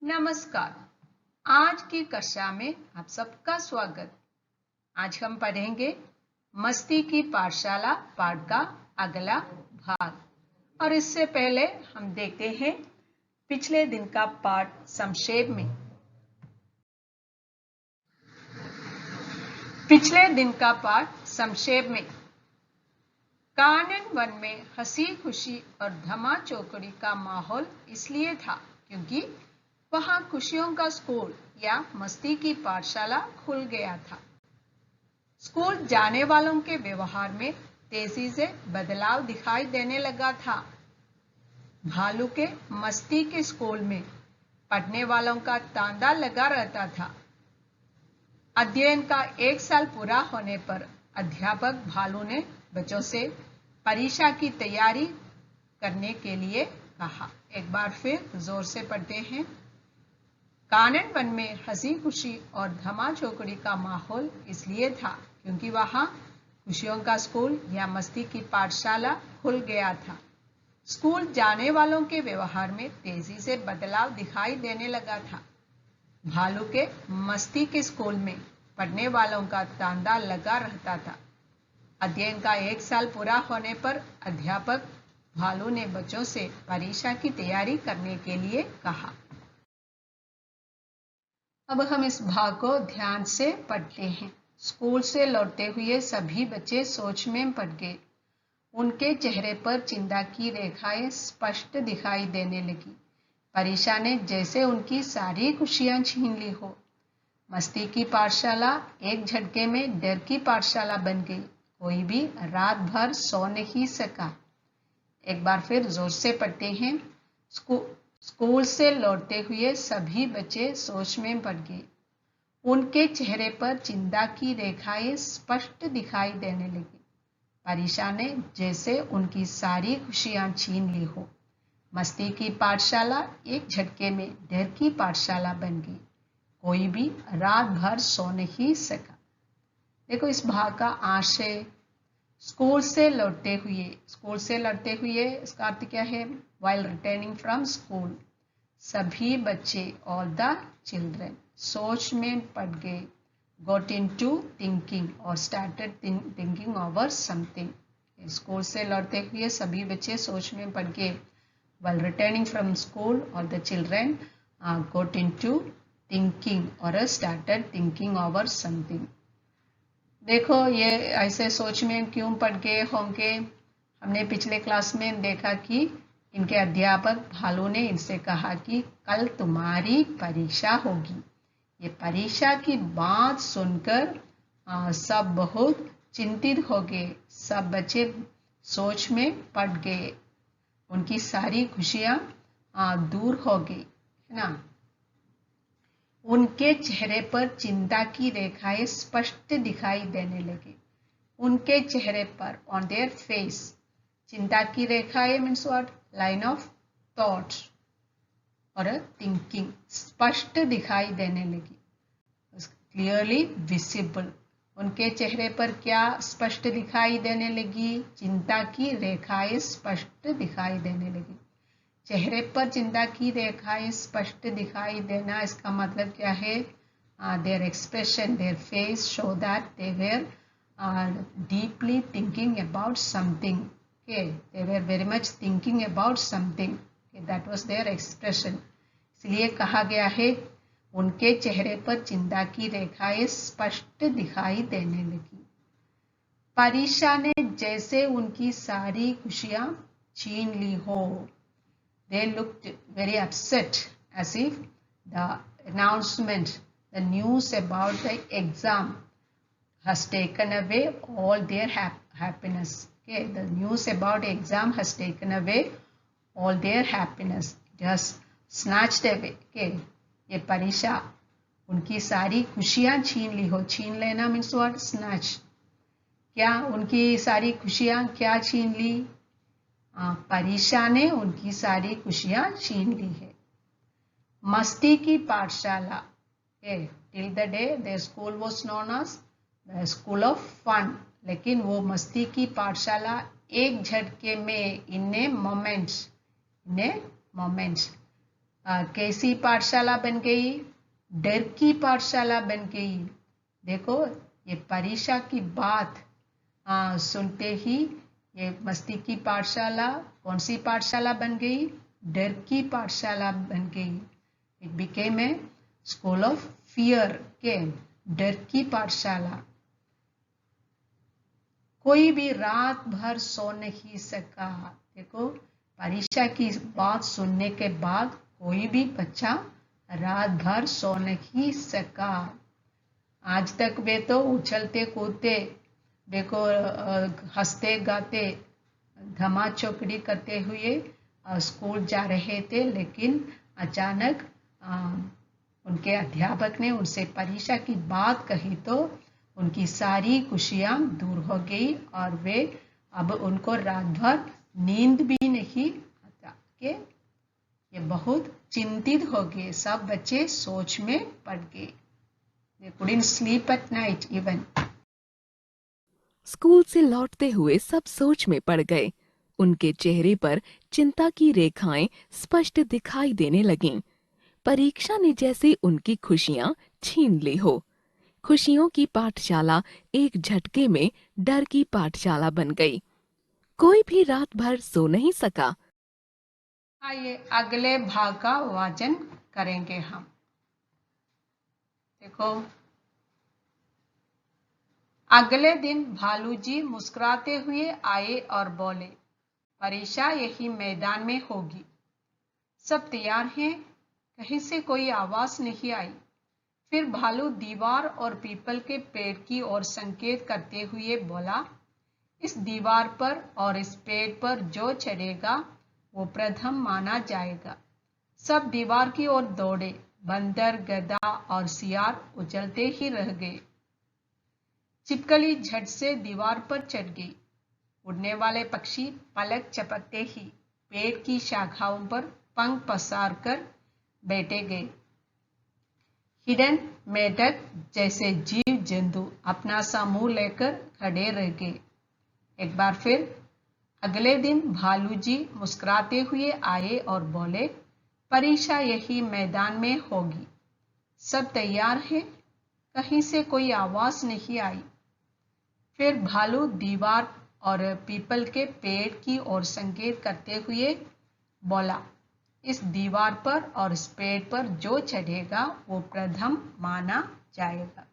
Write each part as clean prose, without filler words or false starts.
नमस्कार। आज की कक्षा में आप सबका स्वागत। आज हम पढ़ेंगे मस्ती की पाठशाला पाठ का अगला भाग। और इससे पहले हम देखते हैं पिछले दिन का पाठ संक्षेप में। पिछले दिन का पाठ संक्षेप में। कानन वन में हंसी खुशी और धमा चौकड़ी का माहौल इसलिए था क्योंकि वहां खुशियों का स्कूल या मस्ती की पाठशाला खुल गया था। स्कूल जाने वालों के व्यवहार में तेजी से बदलाव दिखाई देने लगा था। भालू के मस्ती के स्कूल में पढ़ने वालों का तांता लगा रहता था। अध्ययन का 1 साल पूरा होने पर अध्यापक भालू ने बच्चों से परीक्षा की तैयारी करने के लिए कहा। एक बार फिर जोर से पढ़ते हैं। कानन वन में हंसी खुशी और धमा चौकड़ी का माहौल इसलिए था क्योंकि वहां खुशियों का स्कूल या मस्ती की पाठशाला खुल गया था। स्कूल जाने वालों के व्यवहार में तेजी से बदलाव दिखाई देने लगा था। भालू के मस्ती के स्कूल में पढ़ने वालों का तांता लगा रहता था। अध्ययन का 1 साल पूरा होने पर अध्यापक भालू ने बच्चों से परीक्षा की तैयारी करने के लिए कहा। अब हम इस भाग को ध्यान से पढ़ते हैं। स्कूल से लौटते हुए सभी बच्चे सोच में पड़ गए। उनके चेहरे पर चिंता की रेखाएं स्पष्ट दिखाई देने लगी। परीक्षा ने जैसे उनकी सारी खुशियां छीन ली हो। मस्ती की पाठशाला एक झटके में डर की पाठशाला बन गई। कोई भी रात भर सो नहीं सका। एक बार फिर जोर से पढ़ते हैं। स्कूल से लौटते हुए सभी बच्चे सोच में पड़ गए। उनके चेहरे पर चिंता की रेखाएं स्पष्ट दिखाई देने लगी। परीक्षा ने जैसे उनकी सारी खुशियां छीन ली हो। मस्ती की पाठशाला एक झटके में डर की पाठशाला बन गई। कोई भी रात भर सो नहीं सका। देखो इस भाग का आशय स्कूल से लौटते हुए इसका अर्थ क्या है? While returning from school, सभी बच्चे all the children सोच में पड़ गए। Got into thinking और started thinking over something। School से लौटते हुए सभी बच्चे सोच में पड़ गए। While returning from school, all the children got into thinking or started thinking over something। देखो ये ऐसे सोच में क्यों पड़ गए होंगे? हमने पिछले क्लास में देखा कि इनके अध्यापक भालू ने इनसे कहा कि कल तुम्हारी परीक्षा होगी। ये परीक्षा की बात सुनकर सब बहुत चिंतित हो गए। सब बच्चे सोच में पड़ गए। उनकी सारी खुशियां दूर हो गई, है ना। उनके चेहरे पर चिंता की रेखाएं स्पष्ट दिखाई देने लगी। उनके चेहरे पर ऑन देयर फेस चिंता की रेखाएं means what? Line of thought और थिंकिंग स्पष्ट दिखाई देने लगी। Clearly visible. उनके चेहरे पर क्या स्पष्ट दिखाई देने लगी? चिंता की रेखाएं स्पष्ट दिखाई देने लगी। चेहरे पर चिंता की रेखाएं स्पष्ट दिखाई देना, इसका मतलब क्या है? Their expression, their face show that they were deeply thinking about something. They were very much thinking about something. That was their expression. इसलिए कहा गया है उनके चेहरे पर चिंता की रेखाएं स्पष्ट दिखाई देने लगी। परीक्षा ने जैसे उनकी सारी खुशियां छीन ली हो। They looked very upset as if the announcement, the news about the exam has taken away all their happiness. Okay, the news about exam has taken away all their happiness. It has snatched away. Okay, ये परीक्षा उनकी सारी खुशियां छीन ली हो। छीन लेना means what? Snatch. क्या उनकी सारी खुशियां क्या छीन ली? परीक्षा ने उनकी सारी खुशियां छीन ली है। मस्ती की पाठशाला till the day the school was known as the school of fun. लेकिन वो मस्ती की पाठशाला एक झटके में इन ए मोमेंट्स कैसी पाठशाला बन गई? डर की पाठशाला बन गई। देखो, ये परीक्षा की बात सुनते ही ये मस्ती की पाठशाला कौन सी पाठशाला बन गई? डर की पाठशाला बन गई। It became a school of fear के डर की पाठशाला। कोई भी रात भर सो नहीं सका। देखो, परीक्षा की बात सुनने के बाद कोई भी बच्चा रात भर सो नहीं सका। आज तक वे तो उछलते कूदते, देखो हंसते गाते, धमा चौकड़ी करते हुए स्कूल जा रहे थे, लेकिन अचानक उनके अध्यापक ने उनसे परीक्षा की बात कही तो उनकी सारी खुशियां दूर हो गई और वे अब उनको रात भर नींद भी नहीं आता कि ये बहुत चिंतित हो गए। सब बच्चे सोच में पड़ गए। They couldn't sleep at night even. School से लौटते हुए सब सोच में पड़ गए। उनके चेहरे पर चिंता की रेखाएं स्पष्ट दिखाई देने लगीं। परीक्षा ने जैसे उनकी खुशियां छीन ली हो। खुशियों की पाठशाला एक झटके में डर की पाठशाला बन गई। कोई भी रात भर सो नहीं सका। आइए अगले भाग का वाचन करेंगे हम। देखो, अगले दिन भालू जी मुस्कुराते हुए आए और बोले, परीक्षा यही मैदान में होगी। सब तैयार हैं? कहीं से कोई आवाज नहीं आई। फिर भालू दीवार और पीपल के पेड़ की ओर संकेत करते हुए बोला, इस दीवार पर और इस पेड़ पर जो चढ़ेगा वो प्रथम माना जाएगा। सब दीवार की ओर दौड़े। बंदर, गधा और सियार उछलते ही रह गए। छिपकली झट से दीवार पर चढ़ गई। उड़ने वाले पक्षी पलक झपकते ही पेड़ की शाखाओं पर पंख पसार कर बैठे गए। हिरन, मेढक जैसे जीव जंतु अपना सा मुंह लेकर खड़े रह गए। एक बार फिर अगले दिन भालू जी मुस्कुराते हुए आए और बोले, परीक्षा यही मैदान में होगी। सब तैयार हैं? कहीं से कोई आवाज नहीं आई। फिर भालू दीवार और पीपल के पेड़ की ओर संकेत करते हुए बोला, इस दीवार पर और इस पेड़ पर जो चढ़ेगा वो प्रथम माना जाएगा।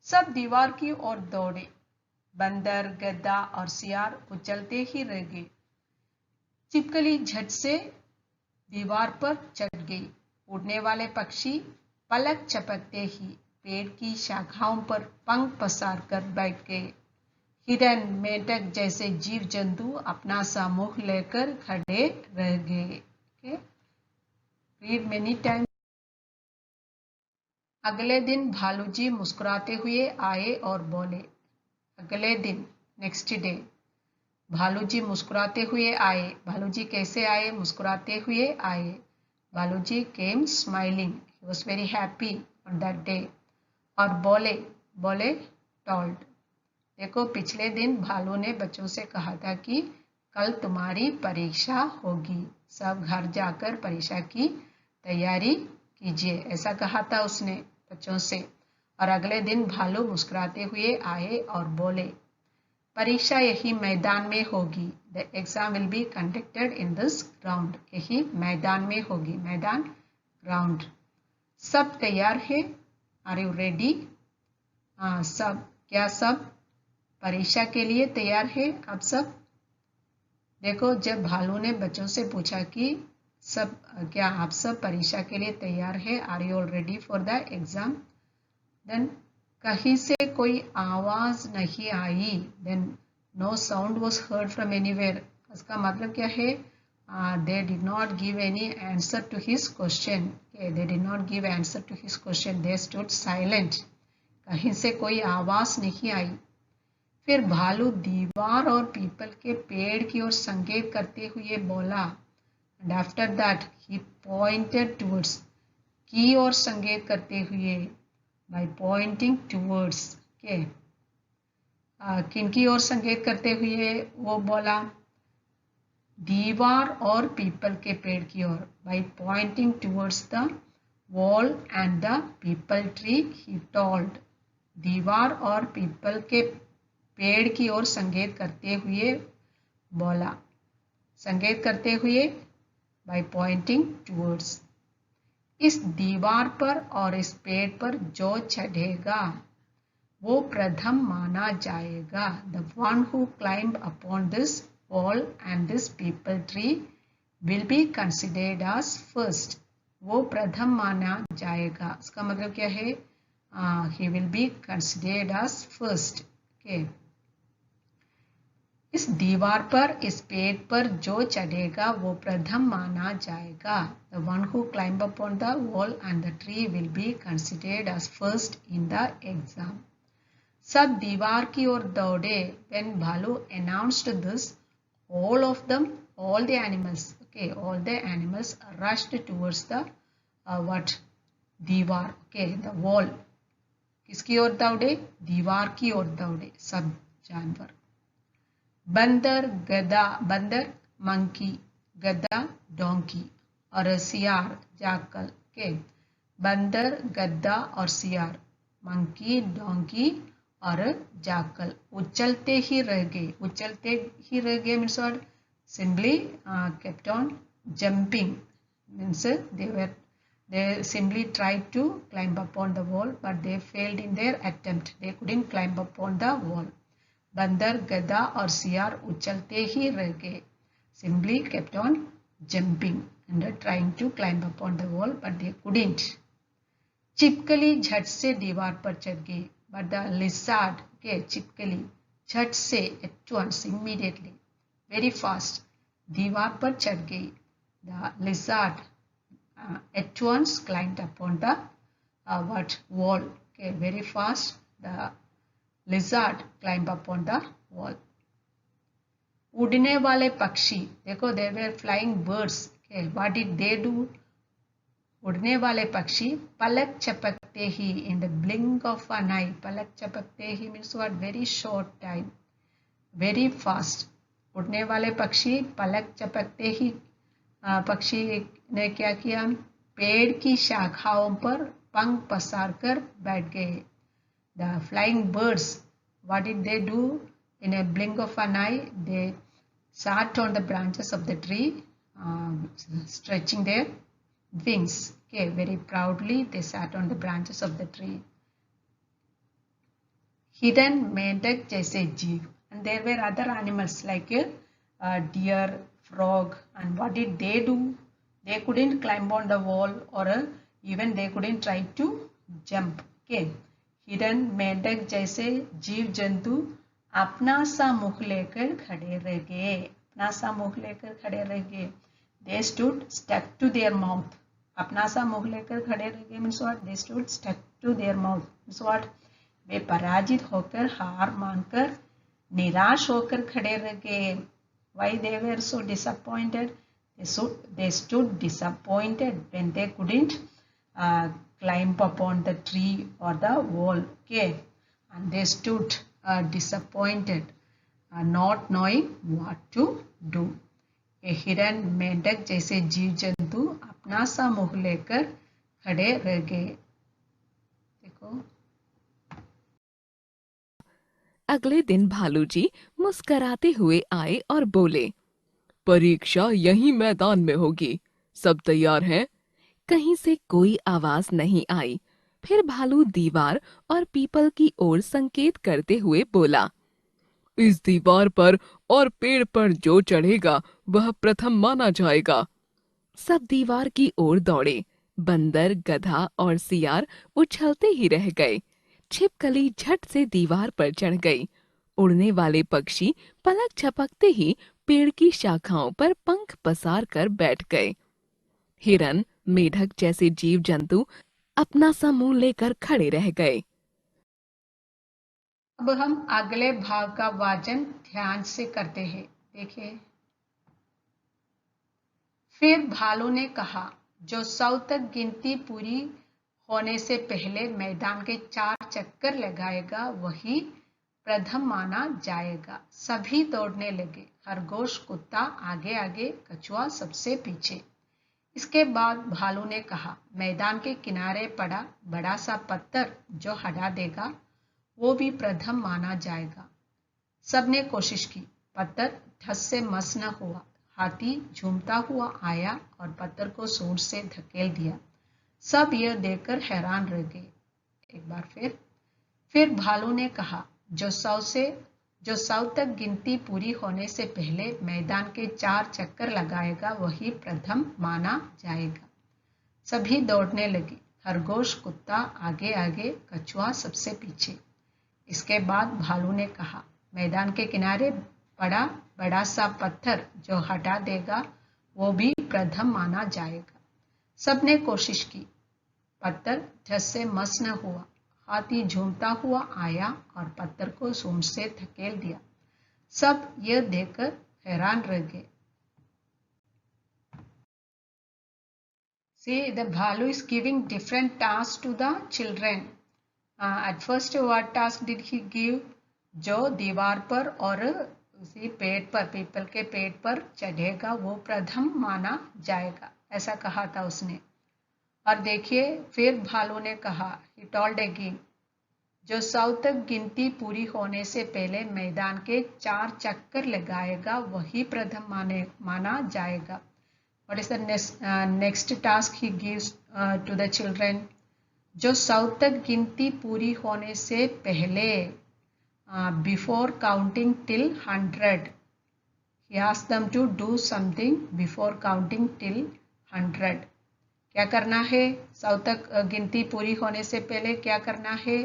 सब दीवार की ओर दौड़े। बंदर, गधा और सियार उछलते ही रह गए। छिपकली झट से दीवार पर चढ़ गई। उड़ने वाले पक्षी पलक झपकते ही पेड़ की शाखाओं पर पंख पसार कर बैठ गए। हिरन, मेढक जैसे जीव जंतु अपना सा मुंह लेकर खड़े रह गए। Read many times. अगले दिन भालू जी मुस्कुराते हुए आए और बोले, अगले दिन, नेक्स्ट डे, भालू जी मुस्कुराते हुए आए। भालू जी कैसे आए? मुस्कुराते हुए आए। भालू जी came smiling, he was very happy on that day. और बोले टोल्ड, देखो पिछले दिन भालू ने बच्चों से कहा था कि कल तुम्हारी परीक्षा होगी, सब घर जाकर परीक्षा की तैयारी कीजिए, ऐसा कहा था उसने बच्चों से। और अगले दिन भालू मुस्कुराते हुए आए और बोले, परीक्षा यही मैदान में होगी। The exam will be conducted in this ground. यही मैदान में होगी, मैदान, ग्राउंड। सब तैयार है? Are you ready? सब, क्या सब परीक्षा के लिए तैयार है अब सब? देखो, जब भालू ने बच्चों से पूछा कि सब, क्या आप सब परीक्षा के लिए तैयार है, are you all ready for the exam, then कहीं से कोई आवाज नहीं आई। Then no sound was heard from anywhere. इसका मतलब क्या है? They did not give any answer to his question. They did not give answer to his question, they stood silent. कहीं से कोई आवाज नहीं आई। फिर भालू दीवार और पीपल के पेड़ की ओर संकेत करते हुए बोला, and after that he pointed towards, की ओर संकेत करते हुए, बाय पॉइंटिंग टुवर्ड्स के, किन की ओर संकेत करते हुए वो बोला? दीवार और पीपल के पेड़ की ओर, by pointing towards the wall and the people tree he told. दीवार और पीपल के पेड़ की ओर संकेत करते हुए बोला, संकेत करते हुए by pointing towards. इस दीवार पर और इस पेड़ पर जो चढ़ेगा वो प्रथम माना जाएगा. The one who climbed upon this wall and this peepal tree will be considered as first. वो प्रथम माना जाएगा. इसका मतलब क्या है? He will be considered as first. Okay. इस दीवार पर इस पेड़ पर जो चढ़ेगा वो प्रथम माना जाएगा. The one who climbed upon the wall and the tree will be considered as first in the exam. सब दीवार की ओर दौड़े. When भालू announced this, all of them, all the animals, okay, all the animals rushed towards the what? दीवार, okay, the wall. किसकी ओर दौड़े? दीवार की ओर दौड़े सब जानवर. बंदर गधा, बंदर मंकी, गधा डोंकी और सियार जाकल के. बंदर गधा और सियार, मंकी डोंकी और जाकल उछलते ही रह गए. उछलते ही रह गए means what? Simply kept on jumping, means they simply tried to climb upon the wall but they failed in their attempt. They couldn't climb upon the wall. बंदर गधा और सियार उछलते ही रह गए. Simply kept on jumping and trying to climb upon the wall but they couldn't. छिपकली झट से दीवार पर चढ़ गई. But the lizard, okay, छिपकली झट से, at once, immediately, very fast, दीवार पर चढ़ गई. The lizard at once climbed upon the wall. Okay, very fast. The lizard climbed upon the wall. उड़ने वाले पक्षी, देखो, they were flying birds. Okay, what did they do? उड़ने वाले पक्षी पलक झपकते ही, in the blink of an eye. पलक झपकते ही means what? Very short time, very fast. उड़ने वाले पक्षी पलक झपकते ही पक्षी ने क्या किया? पेड़ की शाखाओं पर पंख पसार कर बैठ गए. The flying birds, what did they do? In a blink of an eye, they sat on the branches of the tree, stretching their wings. Okay, very proudly they sat on the branches of the tree. Hidden मेंढक जैसे जीव, and there were other animals like deer, frog, and what did they do? They couldn't climb on the wall or even they couldn't try to jump. Okay, hidden मेंढक जैसे जीव जंतु अपना सा मुख लेकर खड़े रह गए. अपना सा मुख लेकर खड़े रह गए. They stood stuck to their mouth. अपना सा मुख लेकर खड़े रह गए means what? They stood stuck to their mouth means what? वे पराजित होकर, हार मानकर, निराश होकर खड़े रह गए. Why they were so disappointed? They stood disappointed when they couldn't climb upon the tree or the wall. Okay, and they stood disappointed, not knowing what to do. हिरन मेंढक जैसे जीव जंतु अपना सा मुंह लेकर खड़े रह गए. देखो, अगले दिन भालू जी मुस्कराते हुए आए और बोले, परीक्षा यही मैदान में होगी. सब तैयार हैं? कहीं से कोई आवाज नहीं आई. फिर भालू दीवार और पीपल की ओर संकेत करते हुए बोला, इस दीवार पर और पेड़ पर जो चढ़ेगा वह प्रथम माना जाएगा. सब दीवार की ओर दौड़े. बंदर, गधा और सियार उछलते ही रह गए. छिपकली झट से दीवार पर चढ़ गई. उड़ने वाले पक्षी पलक झपकते ही पेड़ की शाखाओं पर पंख पसार कर बैठ गए. हिरन, मेढक जैसे जीव जंतु अपना सा मुंह लेकर खड़े रह गए. अब हम अगले भाग का वाचन ध्यान से करते हैं. देखिए, फिर भालू ने कहा, जो 100 तक गिनती पूरी होने से पहले मैदान के 4 चक्कर लगाएगा वही प्रथम माना जाएगा. सभी दौड़ने लगे. खरगोश कुत्ता आगे आगे, कछुआ सबसे पीछे। इसके बाद भालू ने कहा, मैदान के किनारे पड़ा बड़ा सा पत्थर जो हटा देगा वो भी प्रथम माना जाएगा। सबने कोशिश की, पत्थर ठस से मस न हुआ। हाथी झूमता हुआ आया और पत्थर को सूंड से धकेल दिया। सब यह देखकर हैरान रह गए। एक बार फिर भालू ने कहा, जो सौ तक गिनती पूरी होने से पहले मैदान के 4 चक्कर लगाएगा वही प्रथम माना जाएगा। सभी दौड़ने लगे, खरगोश कुत्ता आगे आगे, कछुआ सबसे पीछे। इसके बाद भालू ने कहा, मैदान के किनारे पड़ा बड़ा सा पत्थर जो हटा देगा वो भी प्रथम माना जाएगा। सबने कोशिश की, पत्थर ठस से मस न हुआ। हाथी झूमता हुआ आया और पत्थर को सूंड से धकेल दिया। सब यह देखकर हैरान रह गए। See, the Bhalu is giving different tasks to the children. At first, what task did he give? जो दीवार पर और उसी पेड़ पर, पीपल के पेड़ पर चढ़ेगा वो प्रथम माना जाएगा, ऐसा कहा था उसने। और देखिए फिर भालू ने कहा, he told again, जो 100 तक गिनती पूरी होने से पहले मैदान के 4 चक्कर लगाएगा वही प्रथम माना जाएगा। What is the next task he gives to the children? जो 100 तक गिनती पूरी होने से पहले, before counting till 100, he asked them to do something before counting till 100. क्या करना है? 100 तक गिनती पूरी होने से पहले क्या करना है?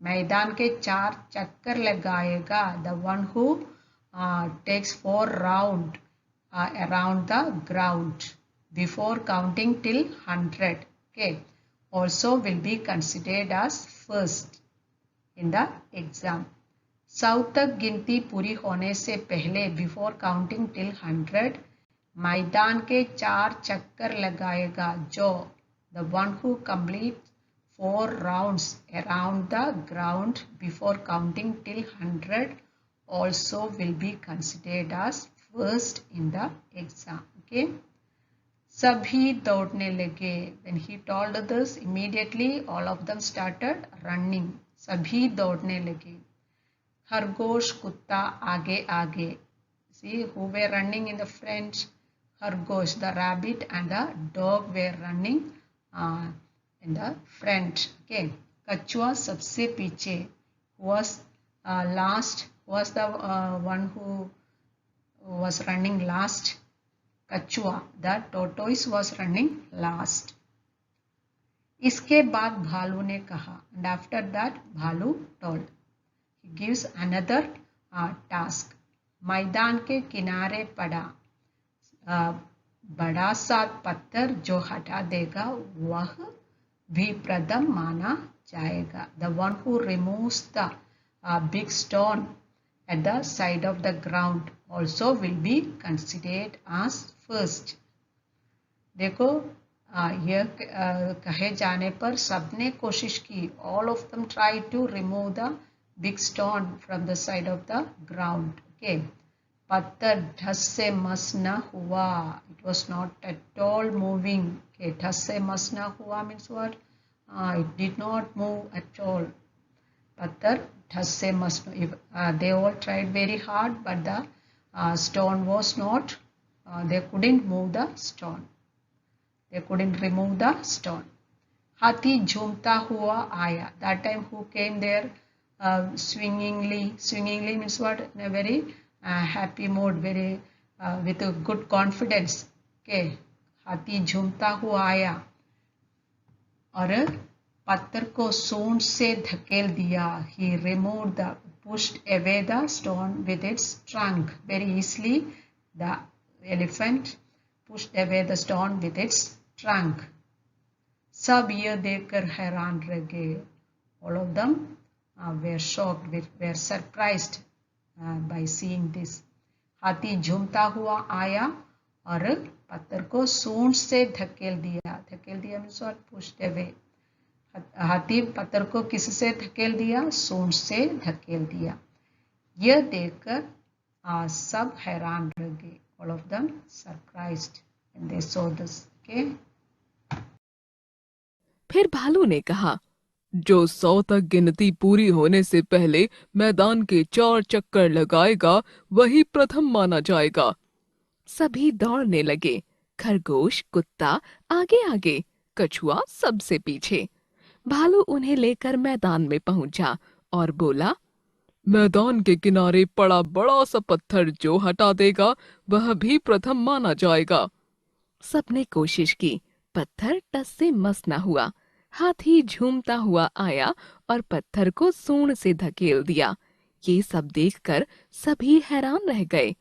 मैदान के 4 चक्कर लगाएगा। The one who takes 4 rounds around the ground before counting till 100, okay, also will be considered as first in the exam. 100 तक गिनती पूरी होने से पहले, before counting till 100, मैदान के 4 चक्कर लगाएगा जो, the one who completes 4 rounds around the ground before counting till 100 also will be considered as first in the exam. Okay. सभी दौड़ने लगे. When he told this, immediately all of them started running. सभी दौड़ने लगे. खरगोश कुत्ता आगे आगे. See who were running in the front? Khargosh, the rabbit, and the dog were running in the front. Okay. Kachua सबसे पीछे. Was last. Was the one who was running last? Kachua, the tortoise, was running last. इसके बाद भालू ने कहा, and after that भालू told, he gives another task. मैदान के किनारे पड़ा बड़ा सा पत्थर जो हटा देगा वह भी प्रथम माना जाएगा. The one who removes the big stone at the side of the ground also will be considered as first. देखो यह कहे जाने पर सबने कोशिश की. All of them tried to remove the big stone from the side of the ground. Okay. पत्थर ढस से मस न हुआ. It was not at all moving. Okay. ढस से मस न हुआ means what? It did not move at all. पत्थर ढस से मस. They all tried very hard, but the stone was not. They couldn't move the stone. They couldn't remove the stone. हाथी झूमता हुआ आया. That time who came there swingingly. Swingingly means what? In a very happy mood, very with a good confidence. Okay. हाथी झूमता हुआ आया और पत्थर को सूंड से धकेल दिया. He removed the, pushed away the stone with its trunk. Very easily the elephant pushed away the stone with its trunk. सब यह देखकर हैरान रह गए. All of them were shocked, were surprised by seeing this. हाथी झूमता हुआ आया और पत्थर को सूंड से धकेल दिया. धकेल दिया means what? Pushed away. हाथी पत्थर को किससे धकेल दिया? सूंड से धकेल दिया. यह देखकर आज सब हैरान रह गए। All of them surprised when they saw this. Okay. फिर भालू ने कहा, जो 100 तक गिनती पूरी होने से पहले मैदान के 4 चक्कर लगाएगा वही प्रथम माना जाएगा। सभी दौड़ने लगे। खरगोश, कुत्ता आगे आगे, कछुआ सबसे पीछे। भालू उन्हें लेकर मैदान में पहुंचा और बोला, मैदान के किनारे पड़ा बड़ा सा पत्थर जो हटा देगा वह भी प्रथम माना जाएगा। सबने कोशिश की, पत्थर टस से मस न हुआ। हाथी झूमता हुआ आया और पत्थर को सूंड से धकेल दिया। ये सब देखकर सभी हैरान रह गए।